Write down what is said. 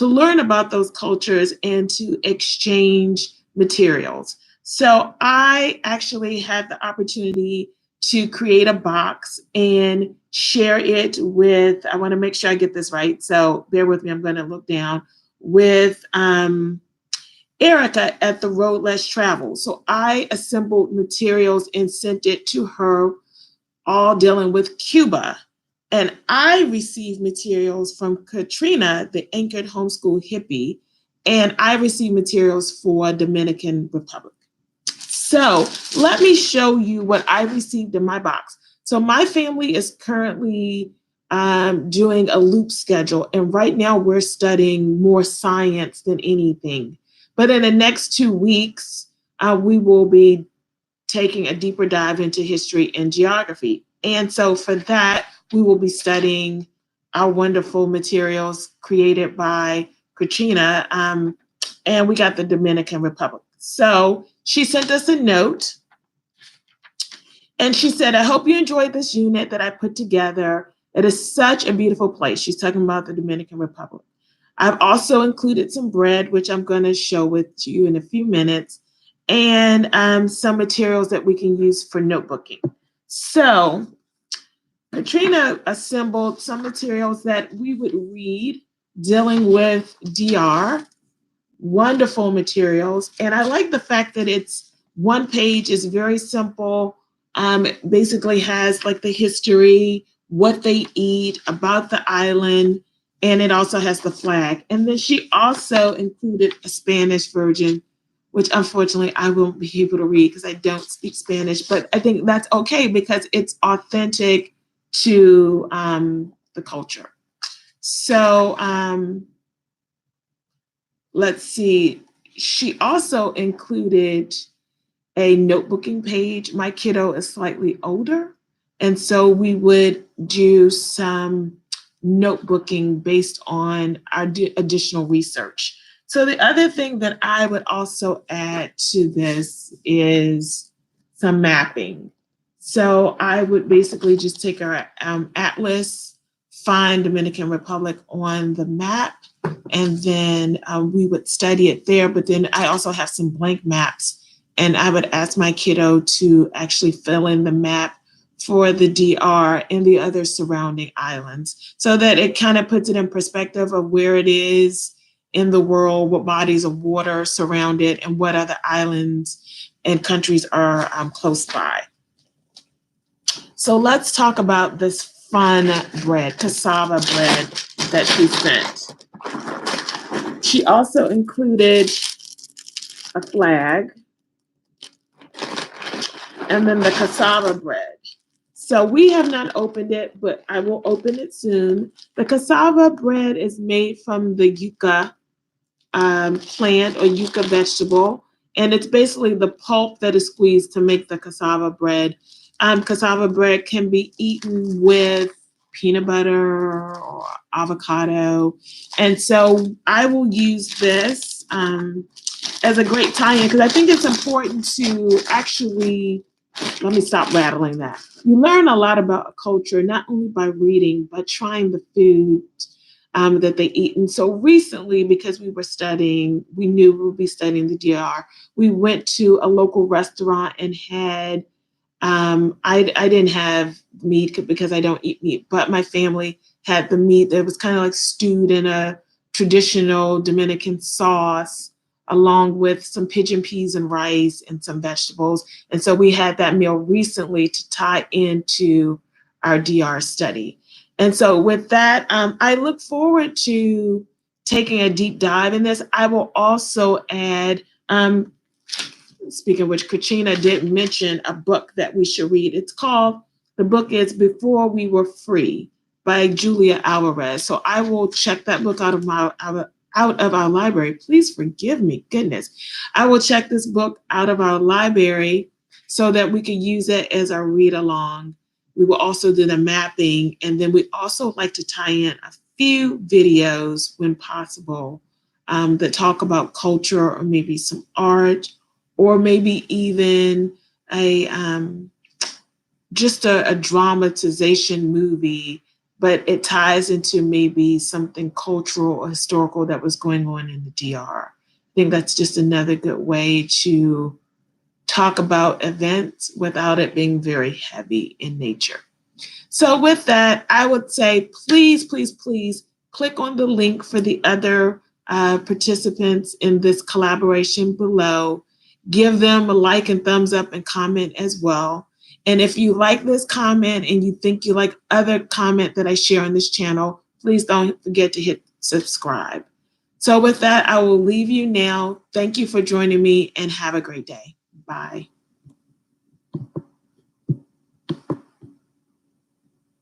to learn about those cultures and to exchange materials. So I actually had the opportunity to create a box and share it with, I want to make sure I get this right, so bear with me, I'm going to look down, with Erica at the Road Less Traveled. So I assembled materials and sent it to her, all dealing with Cuba. And I received materials from Katrina, the anchored homeschool hippie, and I received materials for Dominican Republic. So let me show you what I received in my box. So my family is currently doing a loop schedule, and right now we're studying more science than anything. But in the next 2 weeks, we will be taking a deeper dive into history and geography. And so for that, we will be studying our wonderful materials created by Katrina, and we got the Dominican Republic. So she sent us a note, and she said, I hope you enjoyed this unit that I put together. It is such a beautiful place. She's talking about the Dominican Republic. I've also included some bread, which I'm going to show with you in a few minutes, and some materials that we can use for notebooking. So Katrina assembled some materials that we would read dealing with DR, wonderful materials. And I like the fact that it's one page, is very simple. It basically has like the history, what they eat, about the island, and it also has the flag. And then she also included a Spanish version, which unfortunately I won't be able to read because I don't speak Spanish, but I think that's okay because it's authentic to the culture. So let's see. She also included a notebooking page. My kiddo is slightly older, and so we would do some notebooking based on our additional research. So the other thing that I would also add to this is some mapping. So I would basically just take our atlas, find Dominican Republic on the map, and then we would study it there. But then I also have some blank maps, and I would ask my kiddo to actually fill in the map for the DR and the other surrounding islands, so that it kind of puts it in perspective of where it is in the world, what bodies of water surround it, and what other islands and countries are close by. So let's talk about this fun bread, cassava bread that she sent. She also included a flag and then the cassava bread. So we have not opened it, but I will open it soon. The cassava bread is made from the yucca plant or yucca vegetable, and it's basically the pulp that is squeezed to make the cassava bread. Cassava bread can be eaten with peanut butter or avocado, and so I will use this as a great tie-in because I think it's important to actually, let me stop rattling that. You learn a lot about a culture, not only by reading, but trying the food that they eat. And so recently, because we knew we would be studying the DR, we went to a local restaurant and had, I didn't have meat because I don't eat meat, but my family had the meat that was kind of like stewed in a traditional Dominican sauce, along with some pigeon peas and rice and some vegetables. And so we had that meal recently to tie into our DR study. And so with that, I look forward to taking a deep dive in this. I will also add, speaking of which, Katrina did mention a book that we should read. The book is Before We Were Free by Julia Alvarez. So I will check that book out of our library. Please forgive me, goodness. I will check this book out of our library so that we can use it as our read along. We will also do the mapping, and then we also like to tie in a few videos when possible that talk about culture or maybe some art or maybe even just a dramatization movie but it ties into maybe something cultural or historical that was going on in the DR. I think that's just another good way to talk about events without it being very heavy in nature. So with that, I would say, please, please, please click on the link for the other participants in this collaboration below. Give them a like and thumbs up and comment as well. And if you like this comment and you think you like other comment that I share on this channel, please don't forget to hit subscribe. So with that, I will leave you now. Thank you for joining me and have a great day. Bye.